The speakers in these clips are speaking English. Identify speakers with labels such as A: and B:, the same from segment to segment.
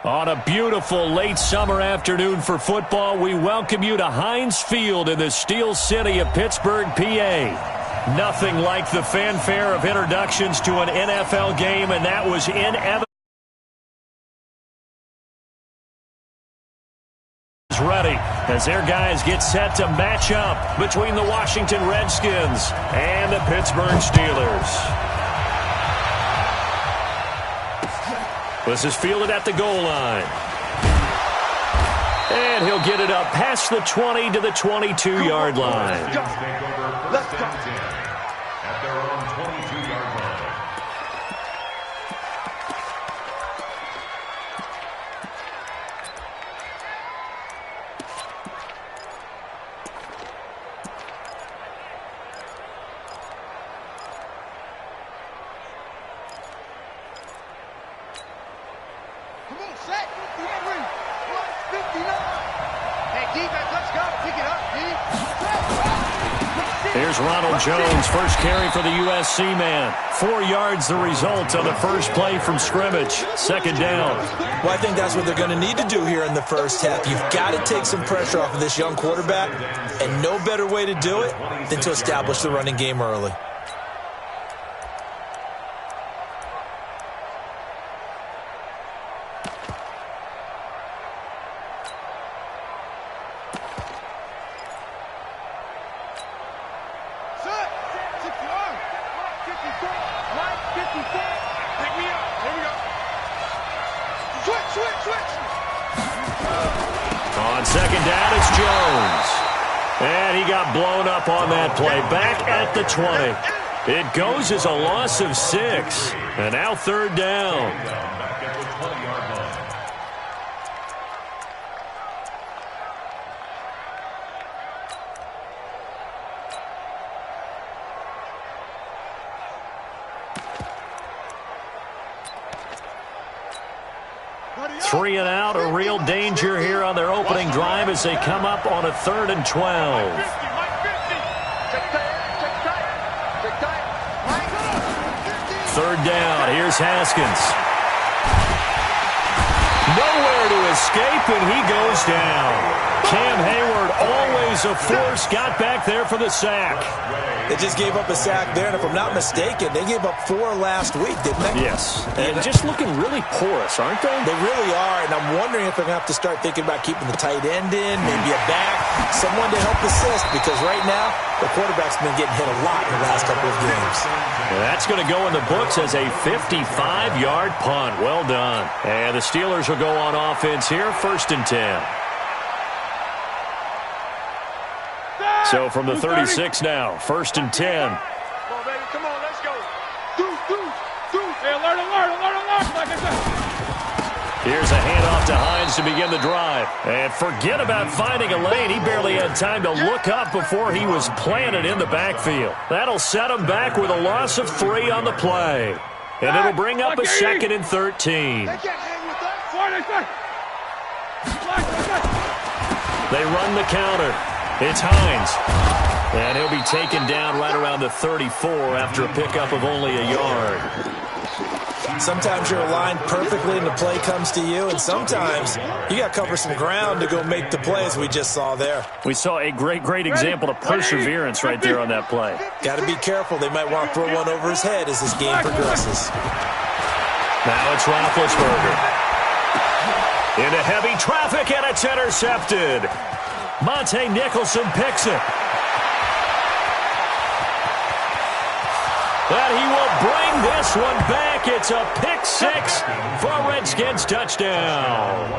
A: On a beautiful late summer afternoon for football, we welcome you to Heinz Field in the Steel City of Pittsburgh, PA. Nothing like the fanfare of introductions to an NFL game, and that was inevitable. Ready as their guys get set to match up between the Washington Redskins and the Pittsburgh Steelers. This is fielded at the goal line. And he'll get it up past the 20 to the 22-yard line.
B: Let's go. At their own 22-yard line.
A: Here's Ronald Jones, first carry for the USC man. 4 yards the result of the first play from scrimmage. Second down.
C: Well, I think that's what they're going to need to do here in the first half. You've got to take some pressure off of this young quarterback, and no better way to do it than to establish the running game early.
A: On second down, it's Jones. And he got blown up on that play. Back at the 20. It goes as a loss of 6. And now third down.
B: Back at the 20-yard line.
A: Three and out, a real danger here on their opening drive as they come up on a 3rd and 12. Third down, here's Haskins. Nowhere to escape, and he goes down. Cam Hayward, always a force, got back there for the sack.
C: They just gave up a sack there, and if I'm not mistaken, they gave up 4 last week, didn't they?
A: Yes, and just looking really porous, aren't they?
C: They really are, and I'm wondering if they're going to have to start thinking about keeping the tight end in, maybe a back, someone to help assist, because right now, the quarterback's been getting hit a lot in the last couple of games.
A: And that's going to go in the books as a 55-yard punt. Well done. And the Steelers will go on offense here, 1st and 10. So from the 36 now, 1st and 10.
D: Come on, baby. Come on, let's go. Hey, alert, like I said.
A: Here's a handoff to Hines to begin the drive. And forget about finding a lane. He barely had time to look up before he was planted in the backfield. That'll set him back with a loss of 3 on the play. And it'll bring up a 2nd and 13. They run the counter. It's Hines. And he'll be taken down right around the 34 after a pickup of only a yard.
C: Sometimes you're aligned perfectly and the play comes to you, and sometimes you got to cover some ground to go make the plays we just saw there.
A: We saw a great example of perseverance right there on that play.
C: Got to be careful. They might want to throw one over his head as this game progresses.
A: Now it's Roethlisberger. Into heavy traffic, and it's intercepted. Monte Nicholson picks it. And he will bring this one back. It's a pick 6 for a Redskins touchdown.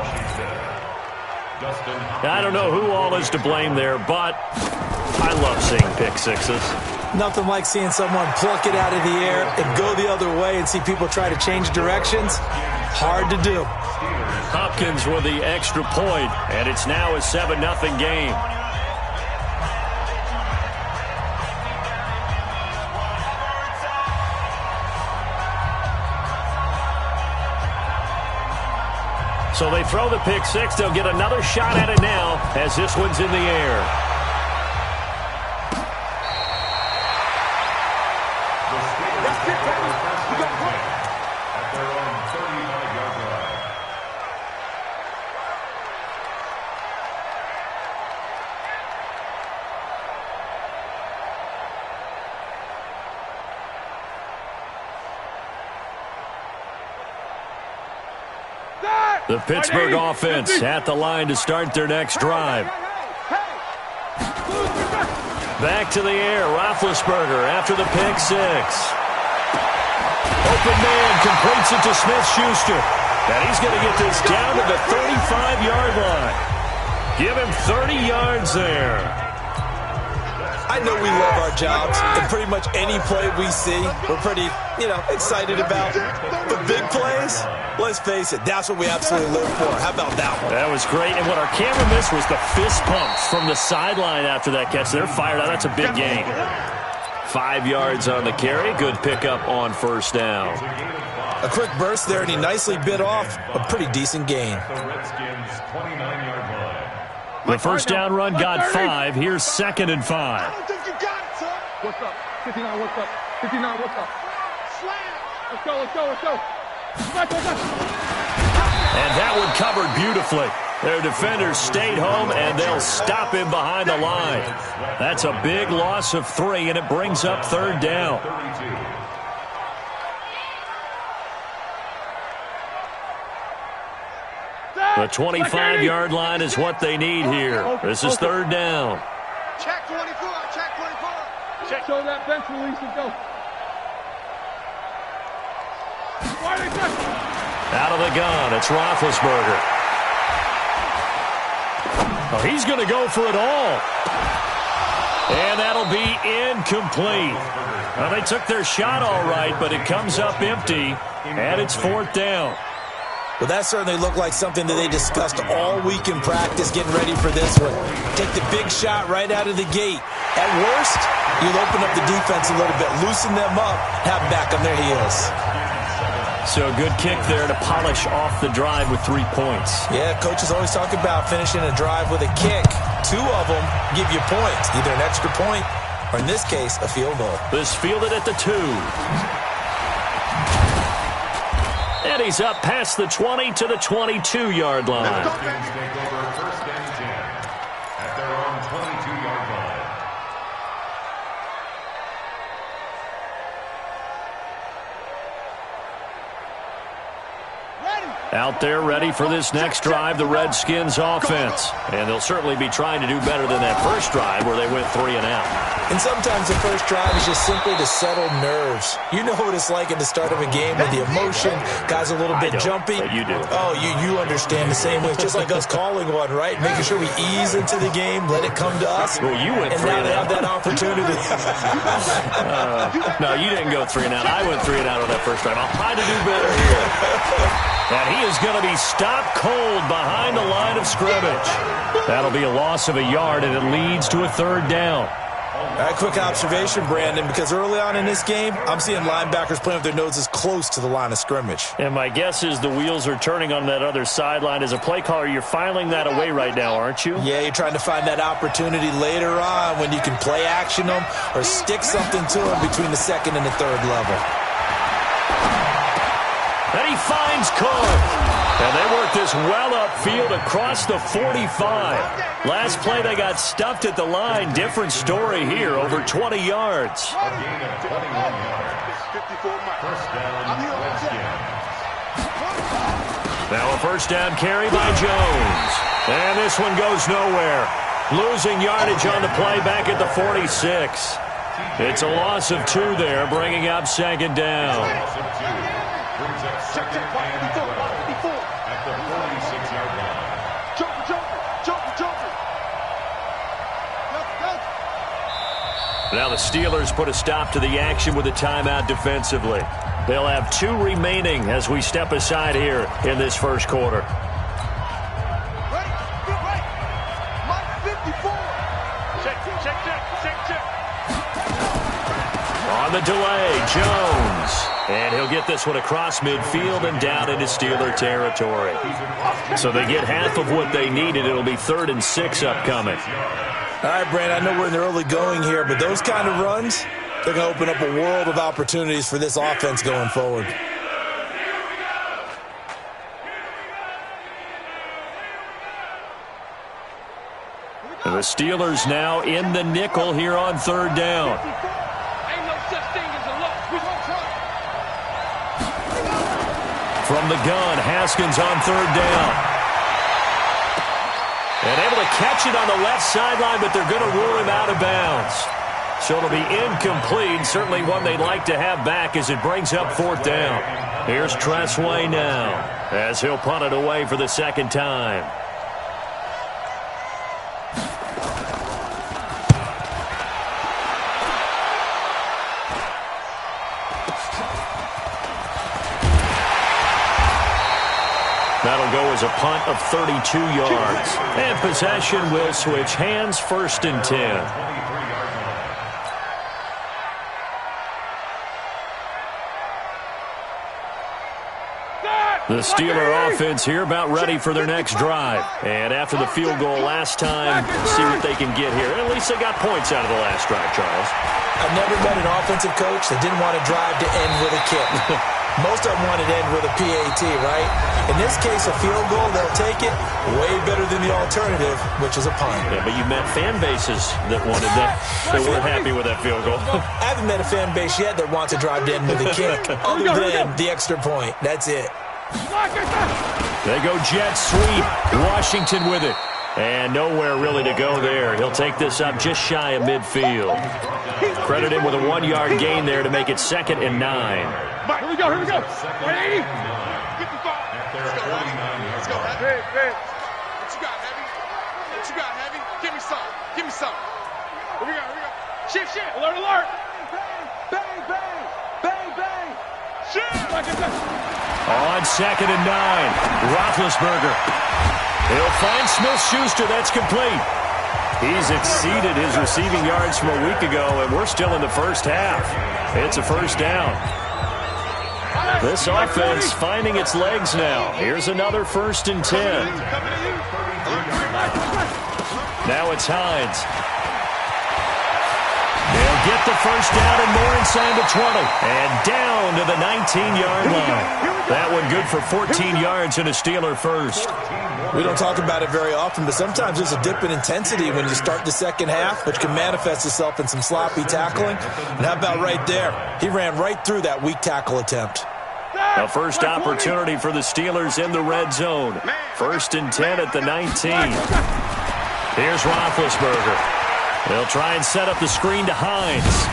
A: I don't know who all is to blame there, but I love seeing pick 6s.
C: Nothing like seeing someone pluck it out of the air and go the other way and see people try to change directions. Hard to do.
A: Hopkins with the extra point, and it's now a 7-0 game. So they throw the pick 6. They'll get another shot at it now as this one's in the air. The Pittsburgh offense at the line to start their next drive. Back to the air, Roethlisberger after the pick six. Open man completes it to Smith-Schuster. And he's going to get this down to the 35-yard line. Give him 30 yards there.
C: I know we love our jobs, and pretty much any play we see, we're pretty, excited about. The big plays, let's face it, that's what we absolutely live for. How about that one?
A: That was great, and what our camera missed was the fist pumps from the sideline after that catch. They're fired out. That's a big gain. 5 yards on the carry. Good pickup on first down.
C: A quick burst there, and he nicely bit off a pretty decent gain.
A: The first down run got 5. Here's 2nd and 5.
D: I don't think you got it, son. What's up? 59, what's up? 59, what's up? Slam. Let's go, let's go, let's go.
A: And that one covered beautifully. Their defenders stayed home, and they'll stop him behind the line. That's a big loss of 3, and it brings up 3rd down. The 25-yard line is what they need here. This is 3rd down.
D: Check 24, check 24. Check. Show that bench release and go.
A: Out of the gun, it's Roethlisberger. Oh, he's going to go for it all. And that'll be incomplete. Well, they took their shot all right, but it comes up empty, and it's 4th down.
C: Well, that certainly looked like something that they discussed all week in practice, getting ready for this one. Take the big shot right out of the gate. At worst, you'll open up the defense a little bit, loosen them up, have them back on their heels.
A: So a good kick there to polish off the drive with 3 points.
C: Yeah, coaches always talk about finishing a drive with a kick. 2 of them give you points, either an extra point or, in this case, a field goal.
A: This fielded at the 2. And he's up past the 20 to the 22-yard line. Out there ready for this next drive, the Redskins offense. And they'll certainly be trying to do better than that first drive where they went 3 and out.
C: And sometimes the first drive is just simply to settle nerves. You know what it's like at the start of a game with the emotion, guys a little bit jumpy.
A: But you do.
C: Oh, you understand the same way. It's just like us calling one, right? Making sure we ease into the game, let it come to us.
A: Well, you went 3
C: and
A: and
C: now they
A: out.
C: have that opportunity.
A: No, you didn't go 3 and out. I went 3 and out on that first drive. I'll try to do better here. And he is going to be stopped cold behind the line of scrimmage. That'll be a loss of a yard, and it leads to a 3rd down.
C: All right, quick observation, Brandon, because early on in this game, I'm seeing linebackers playing with their noses close to the line of scrimmage.
A: And my guess is the wheels are turning on that other sideline. As a play caller, you're filing that away right now, aren't you?
C: Yeah, you're trying to find that opportunity later on when you can play action them or stick something to them between the 2nd and the 3rd level.
A: And he finds Cook. And they work this well upfield across the 45. Last play, they got stuffed at the line. Different story here, over 20 yards. Now a first down carry by Jones. And this one goes nowhere. Losing yardage on the play back at the 46. It's a loss of 2 there, bringing up 2nd down. Now the Steelers put a stop to the action with a timeout defensively. They'll have 2 remaining as we step aside here in this first quarter. On the delay, Jones. And he'll get this one across midfield and down into Steeler territory. So they get half of what they needed. It'll be 3rd and 6 upcoming.
C: All right, Brandon, I know we're in the early going here, but those kind of runs, they're going to open up a world of opportunities for this offense going forward.
A: And the Steelers now in the nickel here on 3rd down. From the gun, Haskins on third down. And able to catch it on the left sideline, but they're going to rule him out of bounds. So it'll be incomplete. Certainly one they'd like to have back as it brings up fourth down. Here's Tressway now as he'll punt it away for the second time. That'll go as a punt of 32 yards. And possession will switch hands, first and 10. The Steeler offense here about ready for their next drive. And after the field goal last time, see what they can get here. At least they got points out of the last drive, Charles.
C: I've never met an offensive coach that didn't want a drive to end with a kick. Most of them want it to end with a PAT, right? In this case, a field goal, they'll take it way better than the alternative, which is a punt.
A: Yeah, but you met fan bases that wanted that. They weren't happy with that field goal.
C: I haven't met a fan base yet that wants a drive to end with a kick, other than the extra point. That's it.
A: They go jet sweep. Washington with it. And nowhere really to go there. He'll take this up just shy of midfield. Credit him with a 1-yard gain there to make it 2nd and 9.
D: Here we go, here we go. 180. 55.
B: Let's go.
D: Big.
E: What you got, Heavy? What you got, Heavy? Give me some. Give me some.
D: Here we go. Shift. Alert. Bang. Shift.
A: On 2nd and 9. Roethlisberger. He'll find Smith-Schuster. That's complete. He's exceeded his receiving yards from a week ago, and we're still in the first half. It's a first down. This offense finding its legs now. Here's another 1st and 10. Now it's Hines. They'll get the first down and more inside the 20. And down to the 19-yard line. That one good for 14 yards and a Steeler first.
C: We don't talk about it very often, but sometimes there's a dip in intensity when you start the second half, which can manifest itself in some sloppy tackling. And how about right there? He ran right through that weak tackle attempt.
A: A first opportunity for the Steelers in the red zone. 1st and 10 at the 19. Here's Roethlisberger. They'll try and set up the screen to Hines.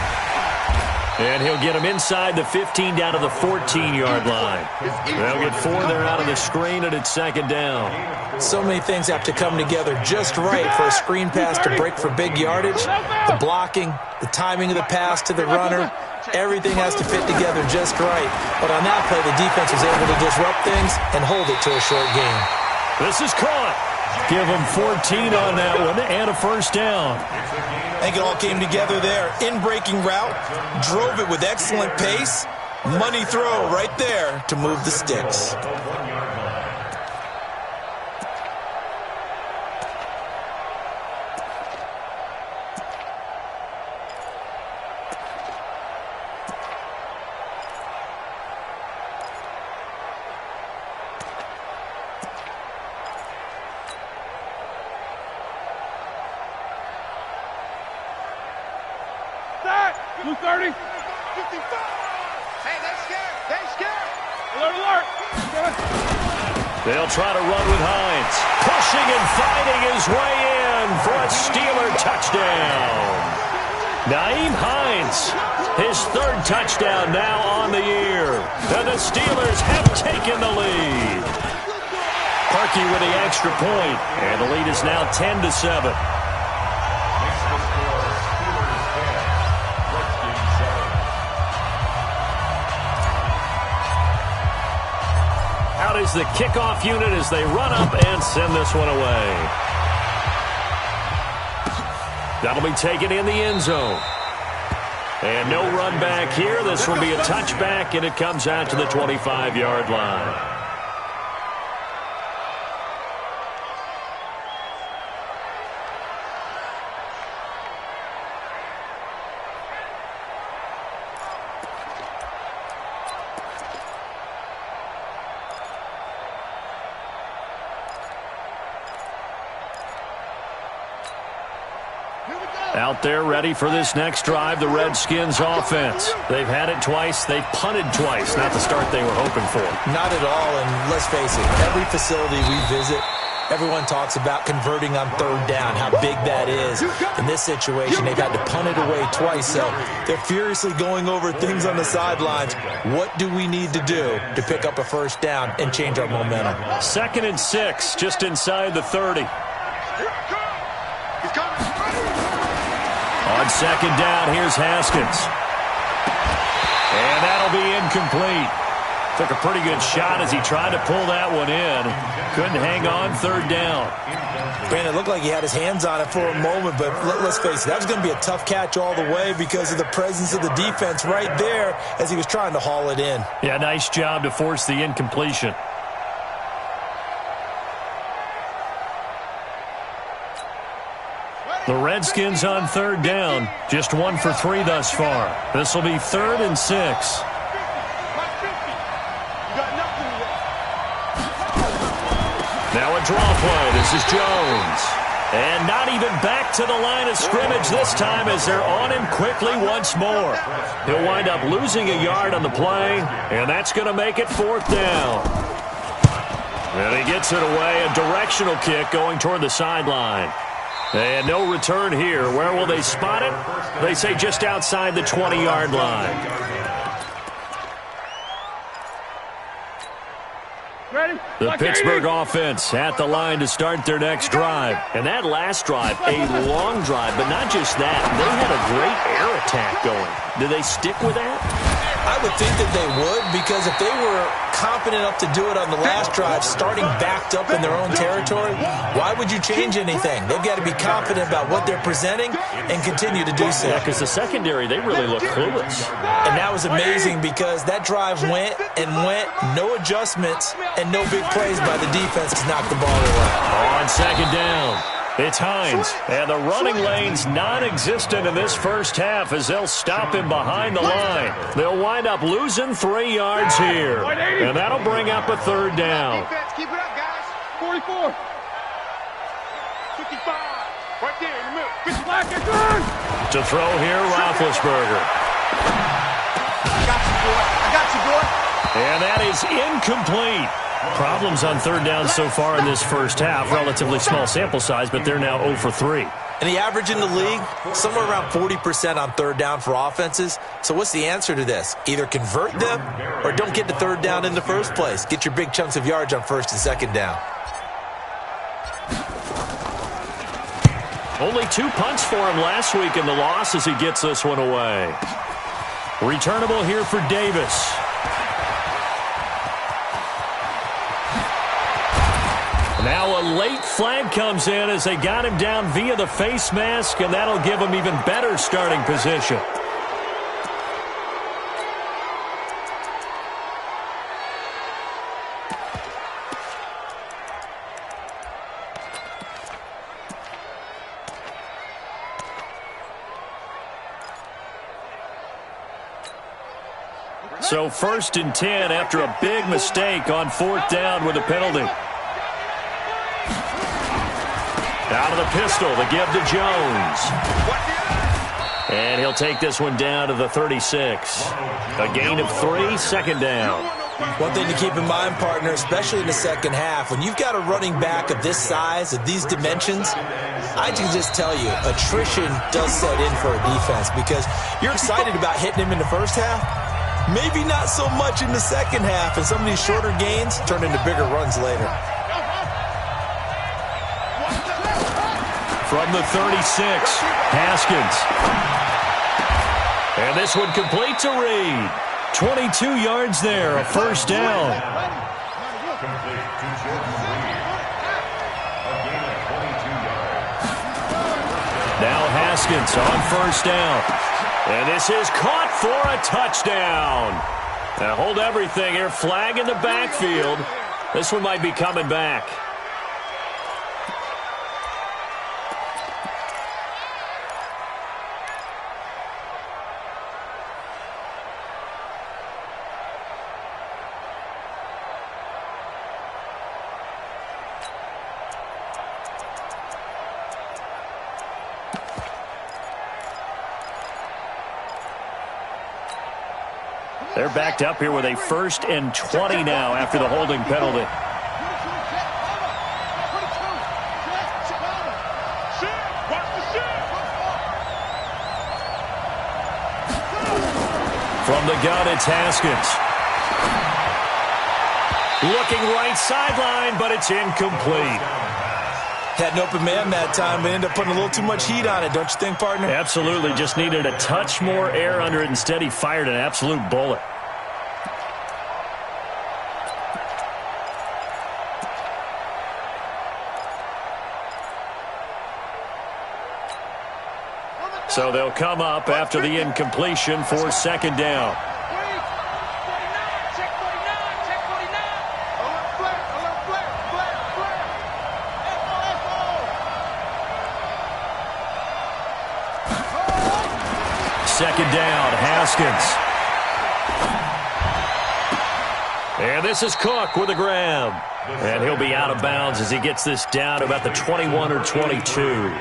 A: And he'll get him inside the 15 down to the 14-yard line. They'll get 4 there out of the screen, and it's 2nd down.
C: So many things have to come together just right for a screen pass to break for big yardage. The blocking, the timing of the pass to the runner, everything has to fit together just right. But on that play, the defense was able to disrupt things and hold it to a short game.
A: This is caught. Give him 14 on that one and a first down.
C: I think it all came together there. In-breaking route, drove it with excellent pace. Money throw right there to move the sticks.
D: Blue 30. 55.
E: Hey, they scared.
D: Alert.
A: They'll try to run with Hines. Pushing and fighting his way in for a Steeler touchdown. Nyheim Hines, his 3rd touchdown now on the year. And the Steelers have taken the lead. Parkey with the extra point, and the lead is now 10-7. Out is the kickoff unit as they run up and send this one away. That'll be taken in the end zone. And no run back here. This will be a touchback, and it comes out to the 25-yard line. Out there ready for this next drive, the Redskins offense. They've had it twice. They've punted twice. Not the start they were hoping for.
C: Not at all, and let's face it, every facility we visit, everyone talks about converting on third down, how big that is. In this situation, they've had to punt it away twice, so they're furiously going over things on the sidelines. What do we need to do to pick up a first down and change our momentum?
A: 2nd and 6, just inside the 30. On 2nd down, here's Haskins. And that'll be incomplete. Took a pretty good shot as he tried to pull that one in. Couldn't hang on 3rd down.
C: Man, it looked like he had his hands on it for a moment, but let's face it, that was going to be a tough catch all the way because of the presence of the defense right there as he was trying to haul it in.
A: Yeah, nice job to force the incompletion. The Redskins on 3rd down. Just 1 for 3 thus far. This will be 3rd and 6. Now a draw play. This is Jones. And not even back to the line of scrimmage this time as they're on him quickly once more. He'll wind up losing a yard on the play, and that's going to make it 4th down. And he gets it away. A directional kick going toward the sideline. And no return here. Where will they spot it? They say just outside the 20-yard line. The Pittsburgh offense at the line to start their next drive. And that last drive, a long drive, but not just that. They had a great air attack going. Do they stick with that?
C: I would think that they would, because if they were confident enough to do it on the last drive, starting backed up in their own territory, why would you change anything? They've got to be confident about what they're presenting and continue to do so.
A: Yeah, because the secondary, they really look clueless.
C: And that was amazing because that drive went and went, no adjustments and no big plays by the defense to knock the ball away.
A: On 2nd down, it's Hines. And the running lane's non-existent in this first half as they'll stop him behind the line. They'll wind up losing 3 yards here. And that'll bring up a 3rd down.
D: Keep it up, guys. 44. 55. Right there in the middle. Pitch black and turn.
A: To throw here, Roethlisberger.
E: I got you, boy. I got you, boy.
A: And that is incomplete. Problems on 3rd down so far in this first half. Relatively small sample size, but they're now 0 for 3.
C: And the average in the league, somewhere around 40% on 3rd down for offenses. So what's the answer to this? Either convert them or don't get to 3rd down in the first place. Get your big chunks of yards on 1st and 2nd down.
A: Only 2 punts for him last week in the loss as he gets this one away. Returnable here for Davis. Now a late flag comes in as they got him down via the face mask, and that'll give him even better starting position. So 1st and 10 after a big mistake on 4th down with a penalty. Out of the pistol, the give to Jones. And he'll take this one down to the 36. A gain of 3, 2nd down.
C: One thing to keep in mind, partner, especially in the second half, when you've got a running back of this size, of these dimensions, I can just tell you, attrition does set in for a defense because you're excited about hitting him in the first half. Maybe not so much in the second half, and some of these shorter gains turn into bigger runs later.
A: From the 36, Haskins. And this one complete to Reed. 22 yards there, a 1st down. Now Haskins on 1st down. And this is caught for a touchdown. Now hold everything here. Flag in the backfield. This one might be coming back. They're backed up here with a 1st and 20 now after the holding penalty. From the gun, it's Haskins. Looking right sideline, but it's incomplete.
C: Had an open man that time, but ended up putting a little too much heat on it, don't you think, partner?
A: Absolutely. Just needed a touch more air under it. Instead, he fired an absolute bullet. So they'll come up after the incompletion for 2nd down. Second down, Haskins. And this is Cook with a grab. And he'll be out of bounds as he gets this down to about the 21 or 22.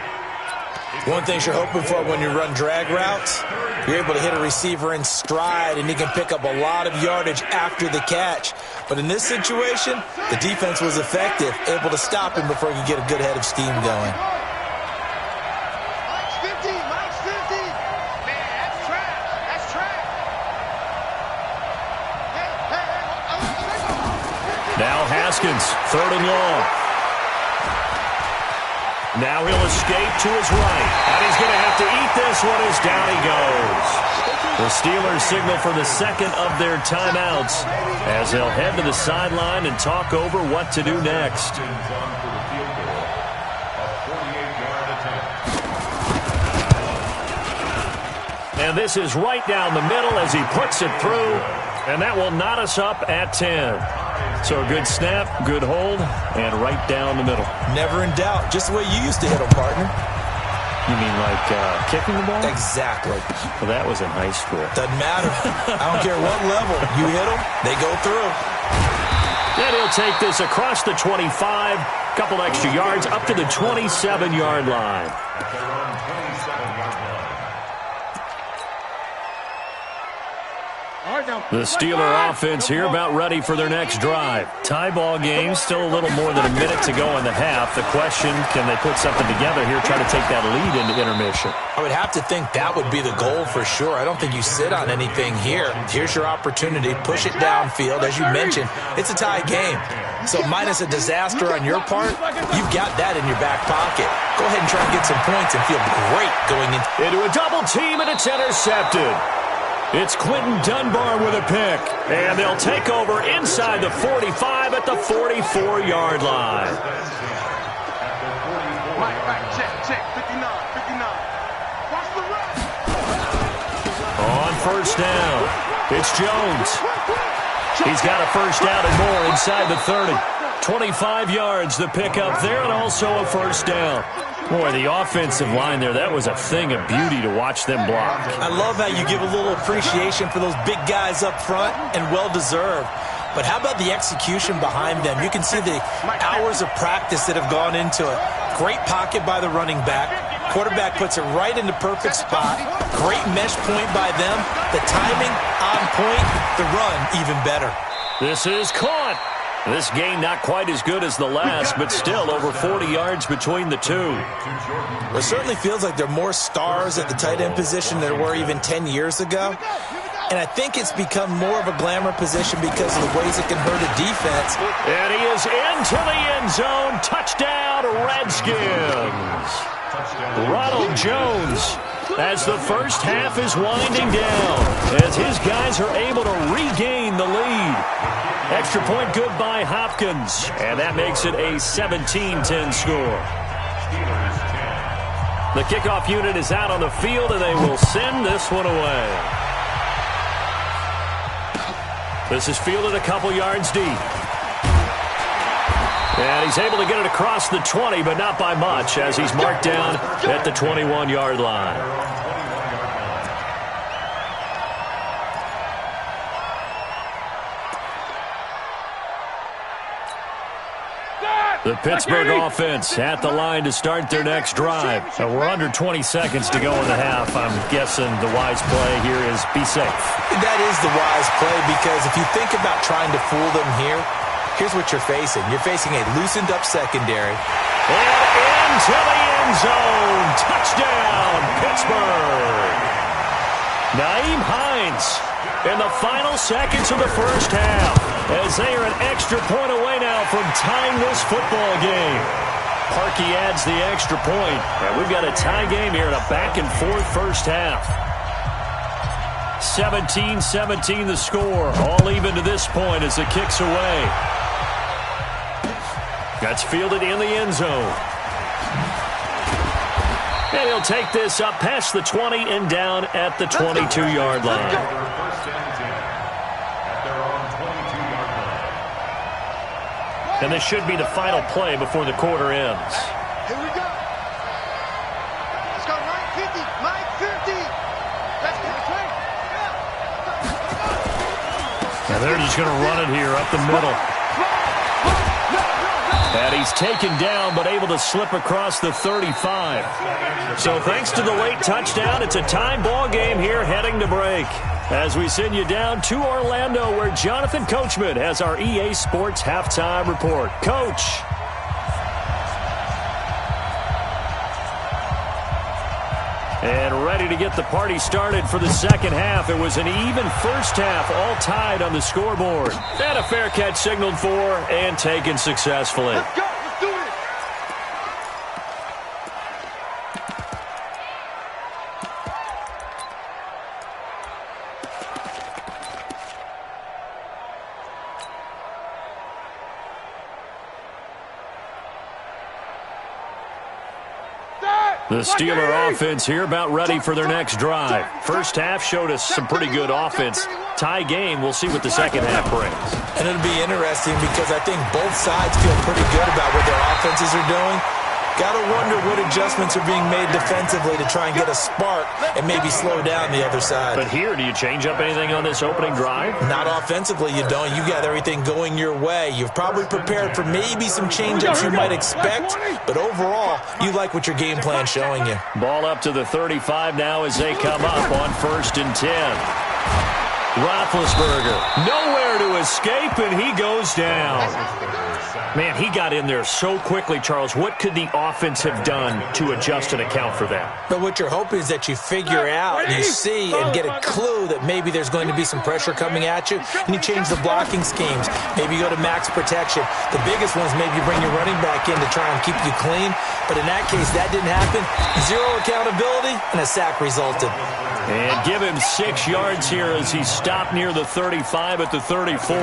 C: One thing you're hoping for when you run drag routes, you're able to hit a receiver in stride, and he can pick up a lot of yardage after the catch. But in this situation, the defense was effective, able to stop him before he could get a good head of steam going.
A: Now Haskins, 3rd and long. Now he'll escape to his right. And he's going to have to eat this one as down he goes. The Steelers signal for the 2nd of their timeouts as they'll head to the sideline and talk over what to do next. And this is right down the middle as he puts it through. And that will knot us up at 10. So a good snap, good hold, and right down the middle.
C: Never in doubt. Just the way you used to hit them, partner.
A: You mean like kicking the ball?
C: Exactly.
A: Well, that was in high school.
C: Doesn't matter. I don't care what level. You hit them, they go through.
A: Then he'll take this across the 25, couple extra yards, up to the 27-yard line. The Steeler offense here about ready for their next drive. Tie ball game, still a little more than a minute to go in the half. The question, can they put something together here, try to take that lead into intermission?
C: I would have to think that would be the goal for sure. I don't think you sit on anything here. Here's your opportunity. Push it downfield. As you mentioned, it's a tie game. So minus a disaster on your part, you've got that in your back pocket. Go ahead and try and get some points and feel great going
A: into a double team, and it's intercepted. It's Quentin Dunbar with a pick, and they'll take over inside the 45 at the 44-yard line.
E: Check, 59. Watch the run.
A: On 1st down, it's Jones. He's got a 1st down and more inside the 30. 25 yards the pick up there, and also a 1st down. Boy, the offensive line there, that was a thing of beauty to watch them block.
C: I love how you give a little appreciation for those big guys up front, and well-deserved. But how about the execution behind them? You can see the hours of practice that have gone into it. Great pocket by the running back. Quarterback puts it right in the perfect spot. Great mesh point by them. The timing on point. The run even better.
A: This is caught. This game not quite as good as the last, but still over 40 yards between the two.
C: Well, it certainly feels like there are more stars at the tight end position than there were even 10 years ago. And I think it's become more of a glamour position because of the ways it can hurt a defense.
A: And he is into the end zone. Touchdown, Redskins. Ronald Jones, as the first half is winding down, as his guys are able to regain the lead. Extra point good by Hopkins, and that makes it a 17-10 score. The kickoff unit is out on the field, and they will send this one away. This is fielded a couple yards deep. And he's able to get it across the 20, but not by much, as he's marked down at the 21-yard line. The Pittsburgh offense at the line to start their next drive. We're under 20 seconds to go in the half. I'm guessing the wise play here is be safe.
C: That is the wise play, because if you think about trying to fool them here, here's what you're facing. You're facing a loosened up secondary.
A: And into the end zone. Touchdown, Pittsburgh. Nyheim Hines in the final seconds of the first half, as they are an extra point away now from tying this football game. Parkey adds the extra point, and we've got a tie game here in a back-and-forth first half. 17-17 the score, all even to this point as the kick's away. That's fielded in the end zone. And he'll take this up past the 20 and down at the 22-yard line. And this should be the final play before the quarter ends.
D: Here we go. Let's go, Mike 50. Mike 50. Let's go.
A: And they're just going to run it here up the middle. And he's taken down, but able to slip across the 35. So thanks to the late touchdown, it's a tie ball game here heading to break. As we send you down to Orlando, where Jonathan Coachman has our EA Sports halftime report. Coach. And ready to get the party started for the second half. It was an even first half, all tied on the scoreboard. And a fair catch signaled for and taken successfully.
D: Let's go. Let's do it.
A: The Steeler offense here about ready for their next drive. First half showed us some pretty good offense. Tie game, we'll see what the second half brings.
C: And it'll be interesting because I think both sides feel pretty good about what their offenses are doing. Got to wonder what adjustments are being made defensively to try and get a spark and maybe slow down the other side.
A: But here, do you change up anything on this opening drive?
C: Not offensively, you don't. You got everything going your way. You've probably prepared for maybe some change-ups you might expect, but overall, you like what your game plan's showing you.
A: Ball up to the 35 now as they come up on 1st and 10. Roethlisberger, nowhere to escape, and he goes down. Man, he got in there so quickly, Charles. What could the offense have done to adjust and account for that?
C: But what you're hoping is that you figure out and you see and get a clue that maybe there's going to be some pressure coming at you, and you change the blocking schemes. Maybe you go to max protection. The biggest one is maybe you bring your running back in to try and keep you clean. But in that case, that didn't happen. Zero accountability, and a sack resulted.
A: And give him 6 yards here as he stopped near the 35 at the 34.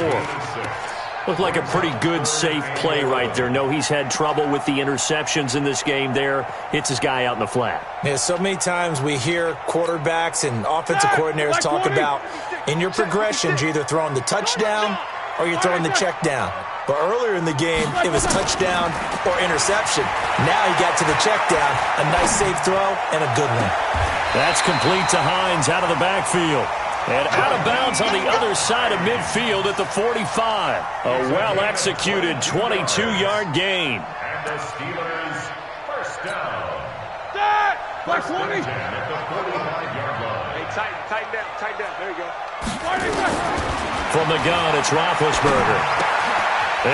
A: Looked like a pretty good, safe play right there. No, he's had trouble with the interceptions in this game there. Hits his guy out in the flat.
C: Yeah, so many times we hear quarterbacks and offensive coordinators talk about in your progressions, you're either throwing the touchdown or you're throwing the check down. But earlier in the game, it was touchdown or interception. Now he got to the check down, a nice safe throw, and a good one.
A: That's complete to Hines out of the backfield. And out of bounds on the other side of midfield at the 45. A well-executed 22-yard gain.
B: And the Steelers first down.
D: Set. Like 20.
B: At the 45-yard line.
D: Hey, tighten down. There you go.
A: From the gun, it's Roethlisberger.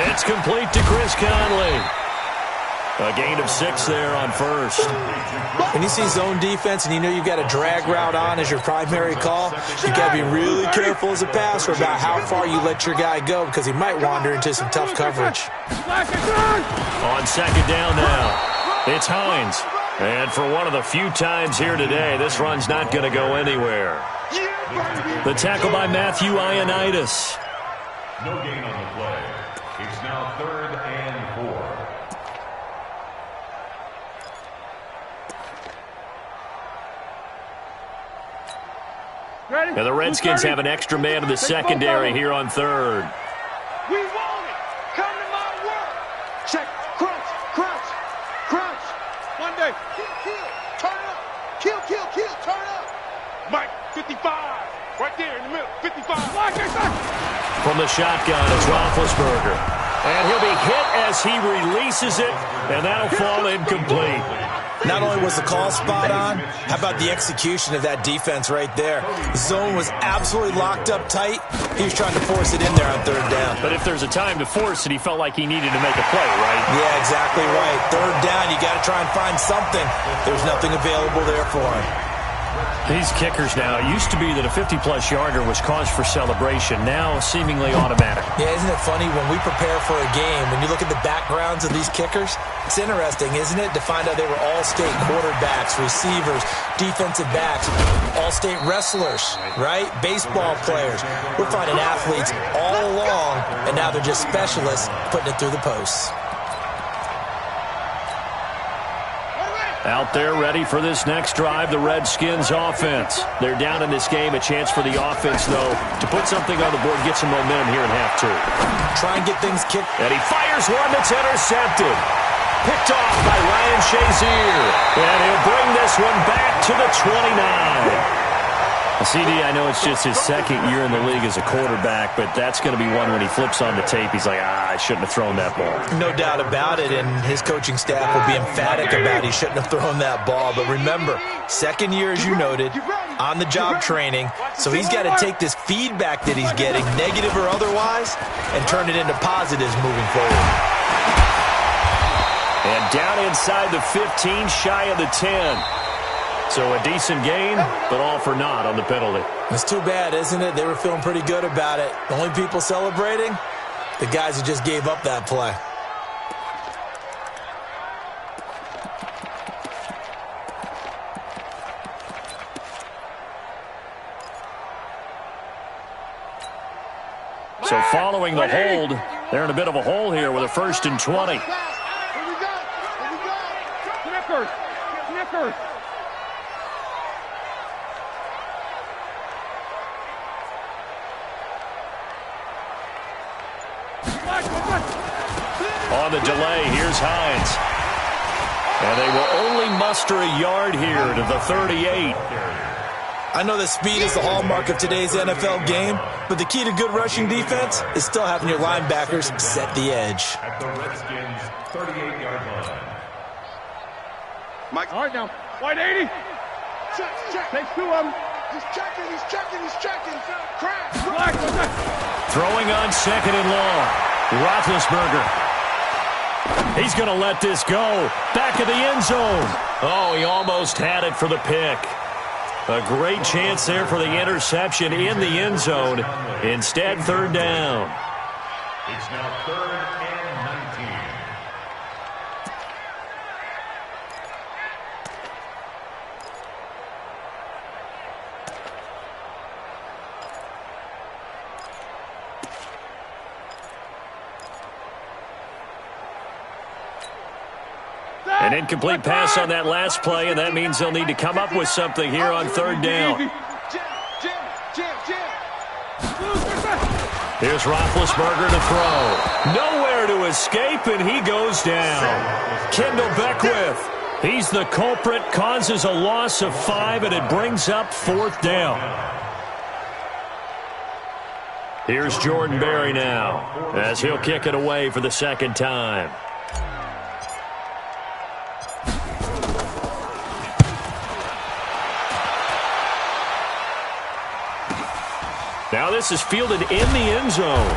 A: It's complete to Chris Conley. A gain of 6 there on first.
C: When you see zone defense and you know you've got a drag route on as your primary call, you got to be really careful as a passer about how far you let your guy go because he might wander into some tough coverage.
A: On second down now, it's Hines. And for one of the few times here today, this run's not going to go anywhere. The tackle by Matthew Ioannidis.
B: No gain on the play. It's now 3rd and 4.
D: Ready?
A: And the Redskins have an extra man in the secondary here on 3rd.
D: We want it. Come to my work. Check. Crunch. Monday. Kill. Turn up. Kill. Turn up. Mike, 55. Right there in the middle. 55.
A: From the shotgun, it's Roethlisberger. And he'll be hit as he releases it, and that'll fall incomplete.
C: Not only was the call spot on, how about the execution of that defense right there? The zone was absolutely locked up tight. He was trying to force it in there on third down.
A: But if there's a time to force it, he felt like he needed to make a play, right?
C: Yeah, exactly right. Third down, you got to try and find something. There's nothing available there for him.
A: These kickers now, it used to be that a 50-plus yarder was cause for celebration, now seemingly automatic.
C: Yeah, isn't it funny when we prepare for a game, when you look at the backgrounds of these kickers, it's interesting, isn't it, to find out they were all-state quarterbacks, receivers, defensive backs, all-state wrestlers, right? Baseball players. We're finding athletes all along, and now they're just specialists putting it through the posts.
A: Out there ready for this next drive, the Redskins offense. They're down in this game. A chance for the offense, though, to put something on the board, get some momentum here in half two.
C: Try and get things kicked.
A: And he fires one that's intercepted. Picked off by Ryan Shazier. And he'll bring this one back to the 29. CD, I know it's just his second year in the league as a quarterback, but that's going to be one when he flips on the tape. He's like, I shouldn't have thrown that ball.
C: No doubt about it, and his coaching staff will be emphatic about he shouldn't have thrown that ball. But remember, second year, as you noted, on-the-job training, so he's got to take this feedback that he's getting, negative or otherwise, and turn it into positives moving forward.
A: And down inside the 15, shy of the 10. So a decent gain, but all for naught on the penalty.
C: It's too bad, isn't it? They were feeling pretty good about it. The only people celebrating, the guys who just gave up that play.
A: So following the hold, they're in a bit of a hole here with a 1st and 20.
D: Snickers.
A: On the delay, here's Hines. And they will only muster a yard here to the 38.
C: I know that speed is the hallmark of today's NFL game, but the key to good rushing defense is still having your linebackers set the edge.
B: At the Redskins' 38-yard line.
D: Mike. All right, now. White 80. Check. Takes two of them. He's checking. Crack.
A: Throwing on 2nd and long. Roethlisberger. He's going to let this go. Back of the end zone. Oh, he almost had it for the pick. A great chance there for the interception in the end zone. Instead, 3rd down.
B: It's now 3rd and 19.
A: An incomplete pass on that last play, and that means they'll need to come up with something here on 3rd down. Here's Roethlisberger to throw. Nowhere to escape, and he goes down. Kendall Beckwith. He's the culprit, causes a loss of 5, and it brings up 4th down. Here's Jordan Berry now, as he'll kick it away for the 2nd time. Now this is fielded in the end zone.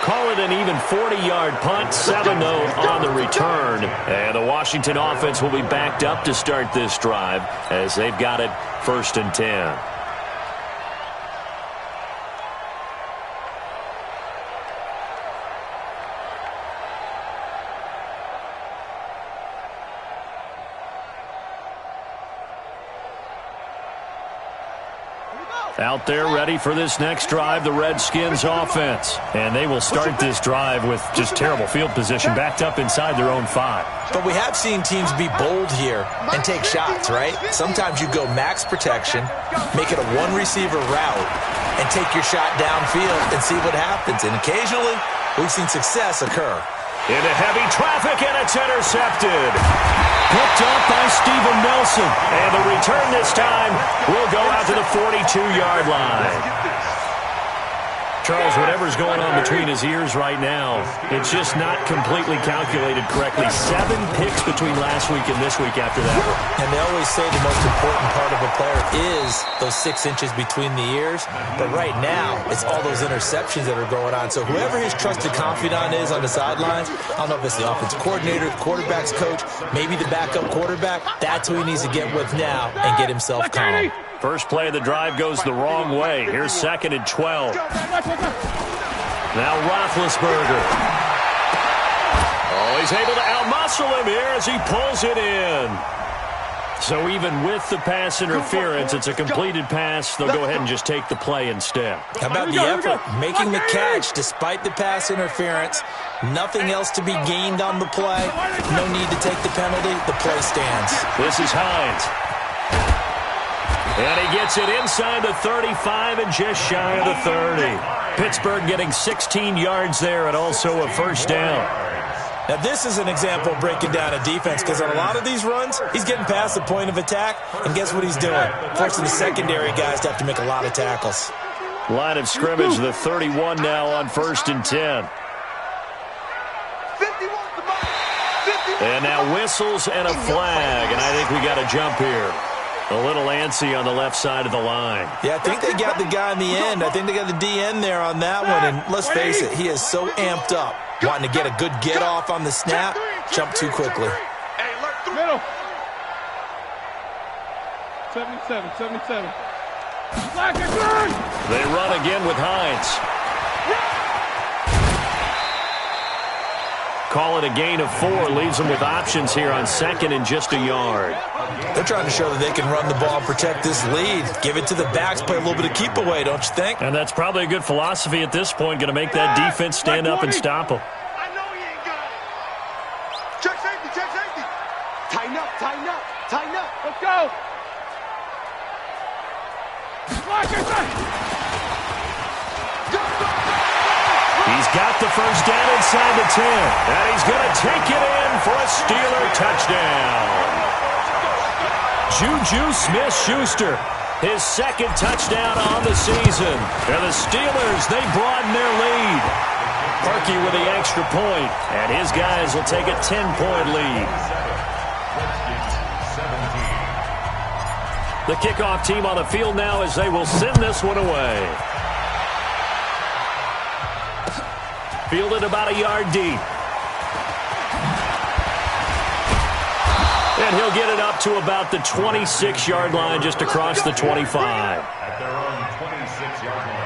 A: Call it an even 40-yard punt, 7 though on the return. And the Washington offense will be backed up to start this drive as they've got it 1st and 10. Out there ready for this next drive, the Redskins offense. And they will start this drive with just terrible field position, backed up inside their own 5.
C: But we have seen teams be bold here and take shots, right? Sometimes you go max protection, make it a one-receiver route, and take your shot downfield and see what happens. And occasionally, we've seen success occur.
A: Into heavy traffic, and it's intercepted. Picked up by Steven Nelson. And the return this time will go out to the 42-yard line. Charles, whatever's going on between his ears right now, it's just not completely calculated correctly. 7 picks between last week and this week after that.
C: And they always say the most important part of a player is those 6 inches between the ears. But right now, it's all those interceptions that are going on. So whoever his trusted confidant is on the sidelines, I don't know if it's the offensive coordinator, the quarterback's coach, maybe the backup quarterback, that's who he needs to get with now and get himself calm.
A: First play of the drive goes the wrong way. Here's 2nd and 12. Now Roethlisberger. Oh, he's able to outmuscle him here as he pulls it in. So even with the pass interference, it's a completed pass. They'll go ahead and just take the play instead.
C: How about the effort? Making the catch despite the pass interference. Nothing else to be gained on the play. No need to take the penalty. The play stands.
A: This is Hines. And he gets it inside the 35 and just shy of the 30. Pittsburgh getting 16 yards there and also a first down.
C: Now, this is an example of breaking down a defense because on a lot of these runs, he's getting past the point of attack, and guess what he's doing? Forcing the secondary guys to have to make a lot of tackles.
A: Line of scrimmage, the 31 now on 1st and 10. And now whistles and a flag, and I think we got a jump here. A little antsy on the left side of the line.
C: Yeah, I think they got the guy in the end. I think they got the DN there on that one. And let's face it, he is so amped up, wanting to get a good get off on the snap, jump too quickly.
D: Middle. 77, 77.
A: They run again with Hines. Call it a gain of 4. Leaves them with options here on 2nd and just a yard.
C: They're trying to show that they can run the ball and protect this lead. Give it to the backs, play a little bit of keep away, don't you think?
A: And that's probably a good philosophy at this point. Going to make that defense stand up and stop them.
E: I know he ain't got it. Check safety, check safety. Tighten up, tighten up, tighten up.
D: Let's go.
A: He's got the first down inside the 10. And he's going to take it in for a Steeler touchdown. Juju Smith-Schuster, his 2nd touchdown on the season. And the Steelers, they broaden their lead. Parkey with the extra point, and his guys will take a 10-point lead. The kickoff team on the field now as they will send this one away. Fielded about a yard deep. And he'll get it up to about the 26-yard line, just across the 25.
B: At their own 26-yard line.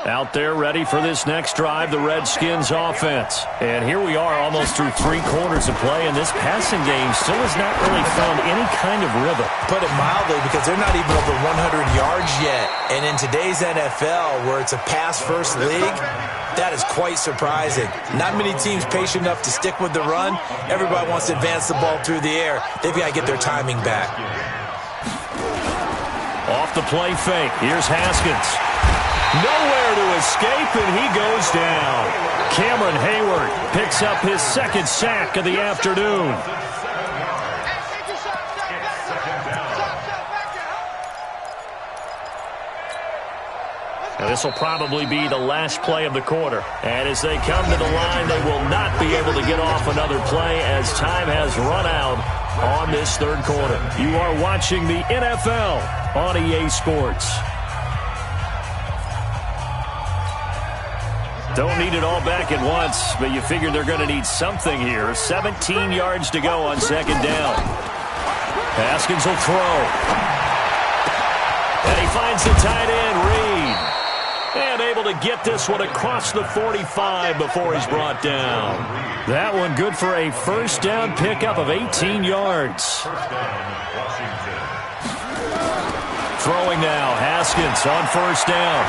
A: Out there ready for this next drive, the Redskins offense. And here we are almost through 3 quarters of play, and this passing game still has not really found any kind of rhythm.
C: Put it mildly, because they're not even over 100 yards yet. And in today's NFL, where it's a pass-first league, that is quite surprising. Not many teams patient enough to stick with the run. Everybody wants to advance the ball through the air. They've got to get their timing back.
A: Off the play fake, here's Haskins. Nowhere to escape, and he goes down. Cameron Hayward picks up his 2nd sack of the afternoon. Now, this will probably be the last play of the quarter. And as they come to the line, they will not be able to get off another play as time has run out on this 3rd quarter. You are watching the NFL on EA Sports. Don't need it all back at once, but you figure they're going to need something here. 17 yards to go on 2nd down. Haskins will throw. And he finds the tight end, Reed. And able to get this one across the 45 before he's brought down. That one good for a first down pickup of 18 yards. Throwing now, Haskins on first down.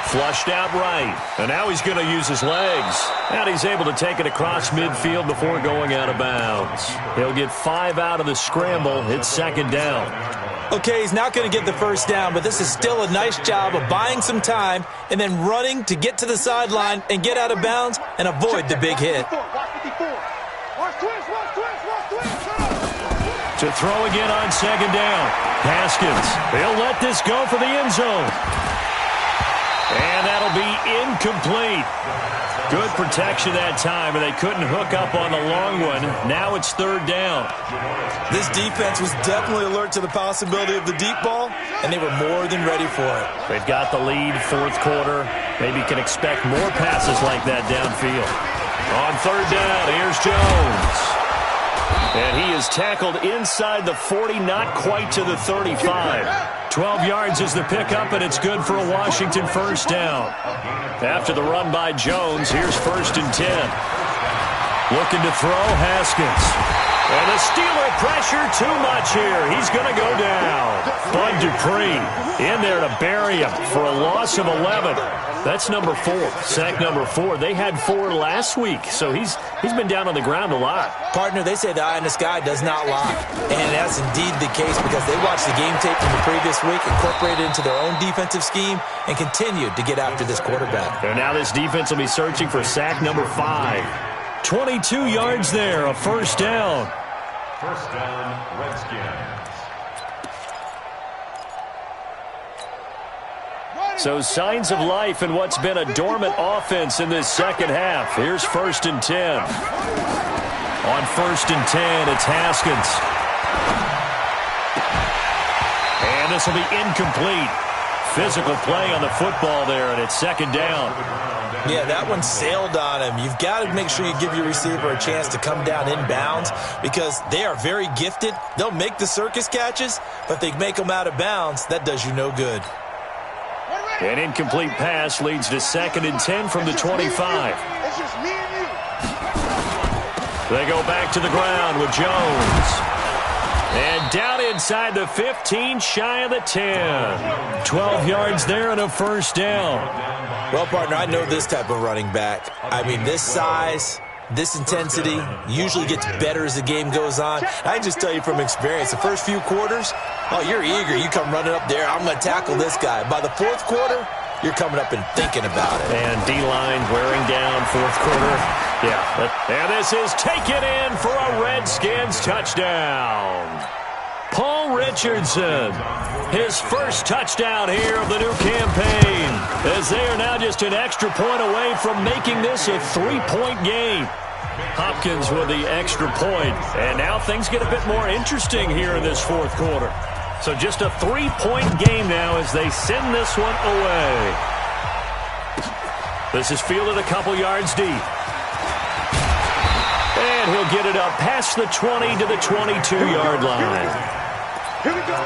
A: Flushed out right, and now he's going to use his legs. And he's able to take it across midfield before going out of bounds. He'll get 5 out of the scramble. It's 2nd down.
C: Okay, he's not going to get the first down, but this is still a nice job of buying some time and then running to get to the sideline and get out of bounds and avoid the big hit.
A: To throw again on second down. Haskins, he'll let this go for the end zone. And that'll be incomplete. Good protection that time, and they couldn't hook up on the long one. Now it's third down.
C: This defense was definitely alert to the possibility of the deep ball, and they were more than ready for it.
A: They've got the lead, fourth quarter. Maybe can expect more passes like that downfield. On third down, here's Jones. And he is tackled inside the 40, not quite to the 35. 12 yards is the pickup, and it's good for a Washington first down. After the run by Jones, here's 1st and 10. Looking to throw, Haskins. And the Steeler pressure too much here. He's going to go down. Bud Dupree in there to bury him for a loss of 11. That's number 4, sack number 4. They had 4 last week, so he's been down on the ground a lot.
C: Partner, they say the eye in the sky does not lie. And that's indeed the case because they watched the game tape from the previous week, incorporated it into their own defensive scheme, and continued to get after this quarterback.
A: And now this defense will be searching for sack number 5. 22 yards there, a first down.
B: First down, Redskins.
A: So signs of life in what's been a dormant offense in this second half. Here's 1st and 10. On 1st and 10, it's Haskins. And this will be incomplete. Physical play on the football there, and it's second down.
C: Yeah, that one sailed on him. You've got to make sure you give your receiver a chance to come down inbounds because they are very gifted. They'll make the circus catches, but if they make them out of bounds, that does you no good.
A: An incomplete pass leads to 2nd and 10 from the 25.
E: It's just me and you.
A: They go back to the ground with Jones. And down inside the 15, shy of the 10. 12 yards there and a first down.
C: Well, partner, I know this type of running back. I mean, this size, this intensity usually gets better as the game goes on. I can just tell you from experience, the first few quarters, oh, you're eager. You come running up there, I'm going to tackle this guy. By the fourth quarter, you're coming up and thinking about it.
A: And D-line wearing down fourth quarter. Yeah. And this is taken in for a Redskins touchdown. Paul Richardson, his first touchdown here of the new campaign, as they are now just an extra point away from making this a 3-point game. Hopkins with the extra point, and now things get a bit more interesting here in this fourth quarter. So just a 3-point game now as they send this one away. This is fielded a couple yards deep. And he'll get it up past the 20 to the 22-yard line.
E: Here we go.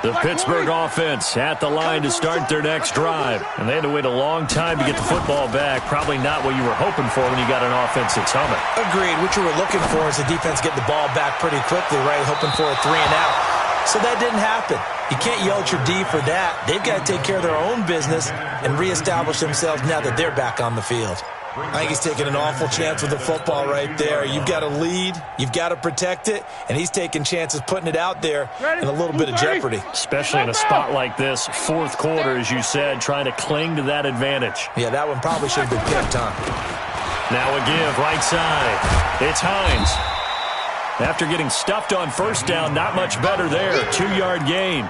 A: The Pittsburgh offense at the line to start their next drive. And they had to wait a long time to get the football back. Probably not what you were hoping for when you got an offense that's humming.
C: Agreed. What you were looking for is the defense get the ball back pretty quickly, right? Hoping for a 3 and out. So that didn't happen. You can't yell at your D for that. They've got to take care of their own business and reestablish themselves now that they're back on the field. I think he's taking an awful chance with the football right there. You've got to lead, you've got to protect it, and he's taking chances putting it out there in a little bit of jeopardy.
A: Especially in a spot like this, fourth quarter, as you said, trying to cling to that advantage.
C: Yeah, that one probably should have been picked, huh?
A: Now a give, right side. It's Hines. After getting stuffed on first down, not much better there. 2-yard gain.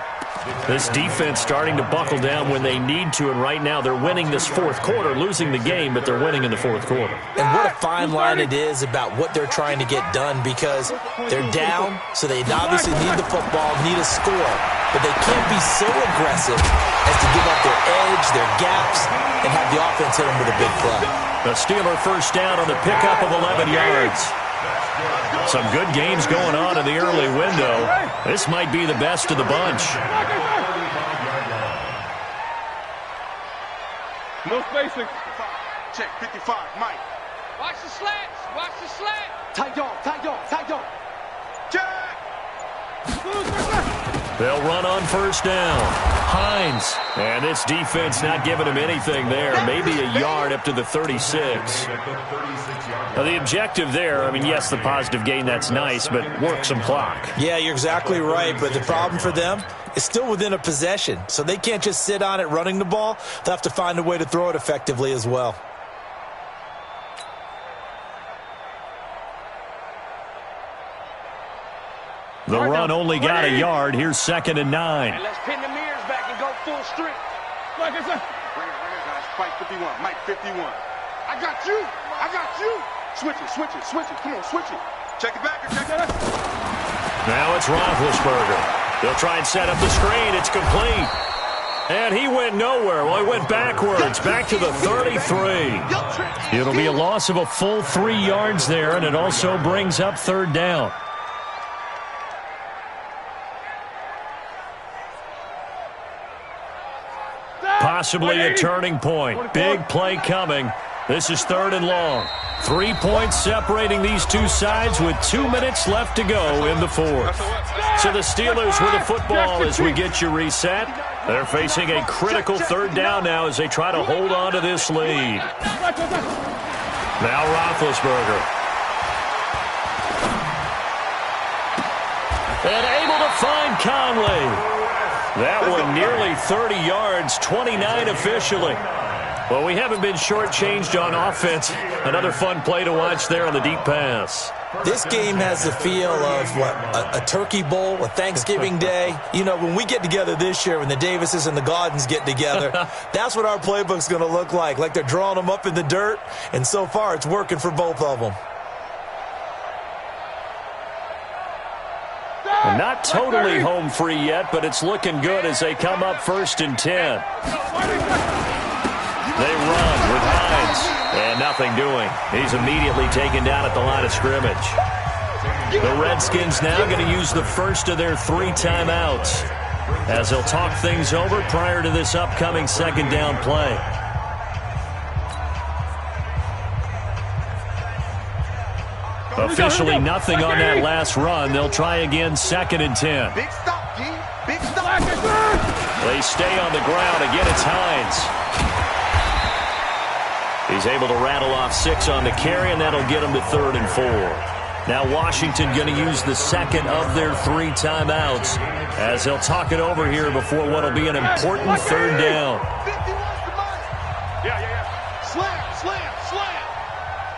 A: This defense starting to buckle down when they need to, and right now they're winning this fourth quarter, losing the game, but they're winning in the fourth quarter.
C: And what a fine line it is about what they're trying to get done because they're down, so they obviously need the football, need a score, but they can't be so aggressive as to give up their edge, their gaps, and have the offense hit them with a big play.
A: The Steeler first down on the pickup of 11 yards. Some good games going on in the early window. This might be the best of the bunch.
D: No spacing.
E: Check 55, Mike.
D: Watch the slants. Watch the slant.
E: Tight dog, tight dog, tight dog. Check.
A: They'll run on first down. Hines. And this defense not giving him anything there. Maybe a yard up to the 36. Now the objective there, I mean, yes, the positive gain, that's nice, but work some clock.
C: Yeah, you're exactly right, but the problem for them is still within a possession, so they can't just sit on it running the ball. They'll have to find a way to throw it effectively as well.
A: The run only got a yard. Here's 2nd and 9.
E: And let's pin the mirrors back and go full strength.
D: Like I said.
E: Bring it, guys. Spike 51. Mike 51. I got you. I got you. Switch it, switch it, switch it. Come on, switch it. Check it back and check it out.
A: Now it's Roethlisberger. They'll try and set up the screen. It's complete. And he went nowhere. Well, he went backwards, back to the 33. It'll be a loss of a full 3 yards there, and it also brings up 3rd down. Possibly a turning point. Big play coming. This is 3rd and long. 3 points separating these two sides with 2 minutes left to go in the 4th. So the Steelers with the football as we get you reset. They're facing a critical 3rd down now as they try to hold on to this lead. Now Roethlisberger. And able to find Conley. That one nearly 30 yards, 29 officially. Well, we haven't been shortchanged on offense. Another fun play to watch there on the deep pass.
C: This game has the feel of, a turkey bowl, a Thanksgiving Day. You know, when we get together this year, when the Davises and the Gaudens get together, that's what our playbook's going to look like they're drawing them up in the dirt, and so far it's working for both of them.
A: Not totally home free yet, but it's looking good as they come up 1st and 10. They run with Hines, and nothing doing. He's immediately taken down at the line of scrimmage. The Redskins now going to use the first of their 3 timeouts as they'll talk things over prior to this upcoming 2nd down play. Officially nothing on that last run. They'll try again 2nd and 10.
E: Big stop, G. Big stop.
A: They stay on the ground. Again, it's Hines. He's able to rattle off 6 on the carry, and that'll get him to 3rd and 4. Now Washington going to use the 2nd of their 3 timeouts as they'll talk it over here before what will be an important 3rd down.
E: Yeah. Slam, slam, slam.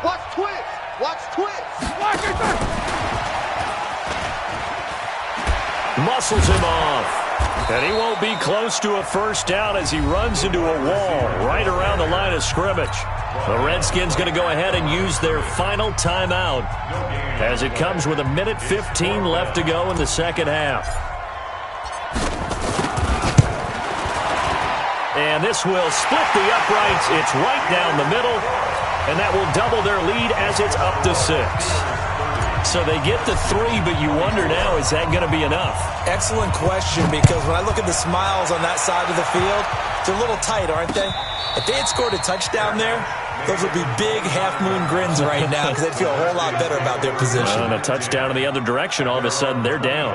E: Watch twist. Watch twist.
A: Muscles him off. And he won't be close to a 1st down as he runs into a wall right around the line of scrimmage. The Redskins going to go ahead and use their final timeout as it comes with 1:15 left to go in the 2nd half. And this will split the uprights. It's right down the middle, and that will double their lead as it's up to 6. So they get the 3, but you wonder now, is that going to be enough?
C: Excellent question, because when I look at the smiles on that side of the field, they're a little tight, aren't they? If they had scored a touchdown there, those would be big half-moon grins right now because they'd feel a whole lot better about their position.
A: And a touchdown in the other direction, all of a sudden they're down.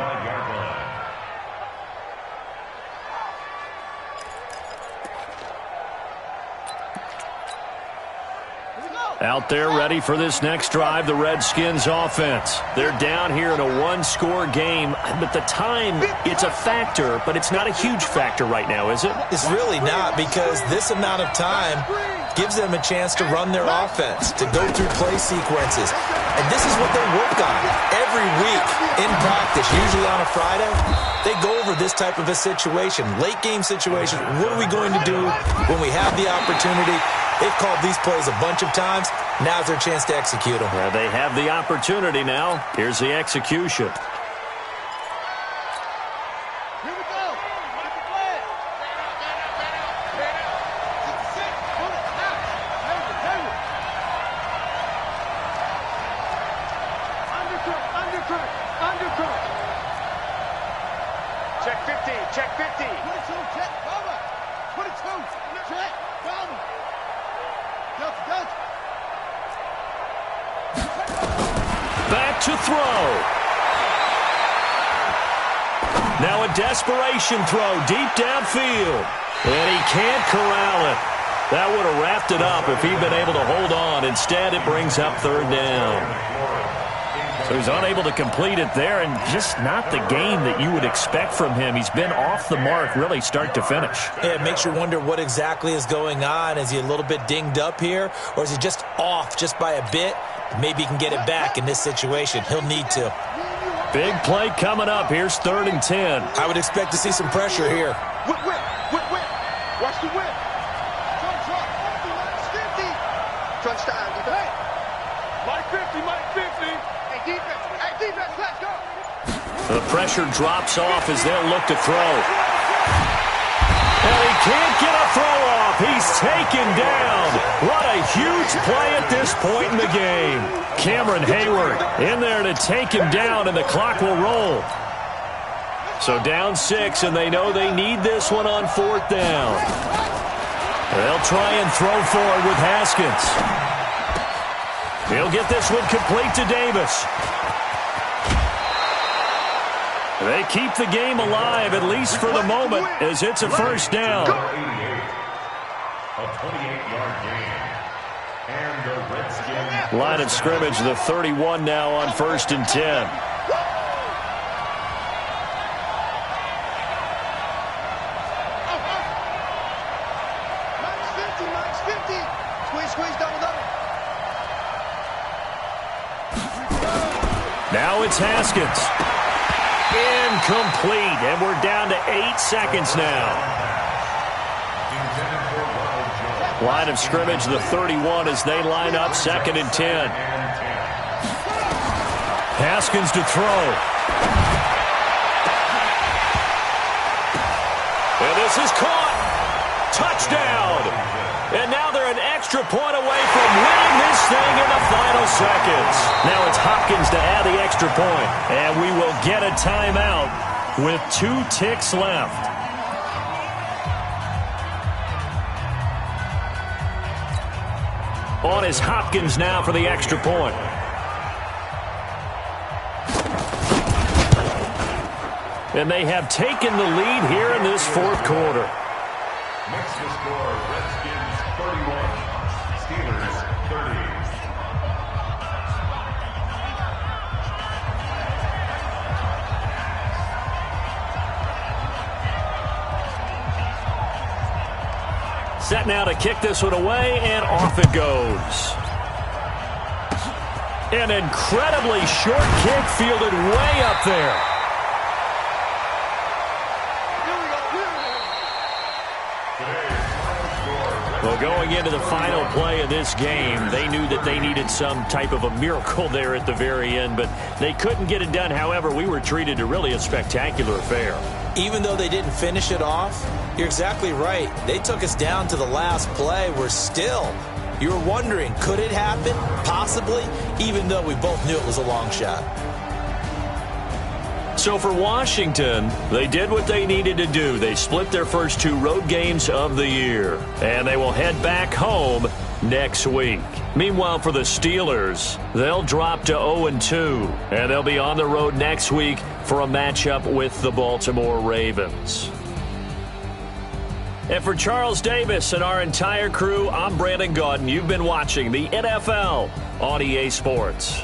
A: Out there ready for this next drive, the Redskins offense. They're down here in a 1-score game, but the time, it's a factor, but it's not a huge factor right now, is it?
C: It's really not, because this amount of time gives them a chance to run their offense, to go through play sequences. And this is what they work on every week in practice, usually on a Friday. They go over this type of a situation, late game situation. What are we going to do when we have the opportunity? They've called these plays a bunch of times. Now's their chance to execute them.
A: Well, they have the opportunity now. Here's the execution.
D: Here we go. Watch the play.
E: Undercut. Check 15. Check 15.
D: 22, check, cover. 22, check, cover.
A: Back to throw. Now a desperation throw deep downfield. And he can't corral it. That would have wrapped it up if he'd been able to hold on. Instead, it brings up 3rd down. So he's unable to complete it there, and just not the game that you would expect from him. He's been off the mark really start to finish.
C: Yeah, it makes you wonder what exactly is going on. Is he a little bit dinged up here, or is he just off just by a bit? Maybe he can get it back in this situation. He'll need to.
A: Big play coming up. Here's 3rd and 10.
C: I would expect to see some pressure here.
E: Whip. Watch the whip. Drop. 50. Crunch time. Hey.
D: Mike 50.
E: Hey, defense, let's go.
A: The pressure drops off as they'll look to throw. And he can't get a throw off. He's taken down. What a huge play at this point in the game. Cameron Hayward in there to take him down, and the clock will roll. So down 6, and they know they need this one on 4th down. They'll try and throw forward with Haskins. He'll get this one complete to Davis. They keep the game alive, at least for the moment, as it's a 1st down.
B: A 28-yard gain. And the Redskins.
A: Line of scrimmage, the 31 now on 1st and 10.
E: Minus 50. Squeeze, double.
A: Now it's Haskins. Incomplete, and we're down to 8 seconds now. Line of scrimmage, the 31, as they line up 2nd and 10. Haskins to throw. And this is caught. Touchdown. And now they're an extra point away from winning this thing in the final seconds. Now it's Hopkins to add the extra point. And we will get a timeout with 2 ticks left. On is Hopkins now for the extra point. And they have taken the lead here in this 4th quarter.
B: Next to score, Redskins 31, Steelers 30.
A: Set now to kick this one away, and off it goes. An incredibly short kick fielded way up there. Well, going into the final play of this game, they knew that they needed some type of a miracle there at the very end, but they couldn't get it done. However, we were treated to really a spectacular affair.
C: Even though they didn't finish it off, you're exactly right. They took us down to the last play. You were wondering, could it happen? Possibly, even though we both knew it was a long shot.
A: So for Washington, they did what they needed to do. They split their first 2 road games of the year, and they will head back home next week. Meanwhile, for the Steelers, they'll drop to 0-2, and they'll be on the road next week for a matchup with the Baltimore Ravens. And for Charles Davis and our entire crew, I'm Brandon Gaudin. You've been watching the NFL on EA Sports.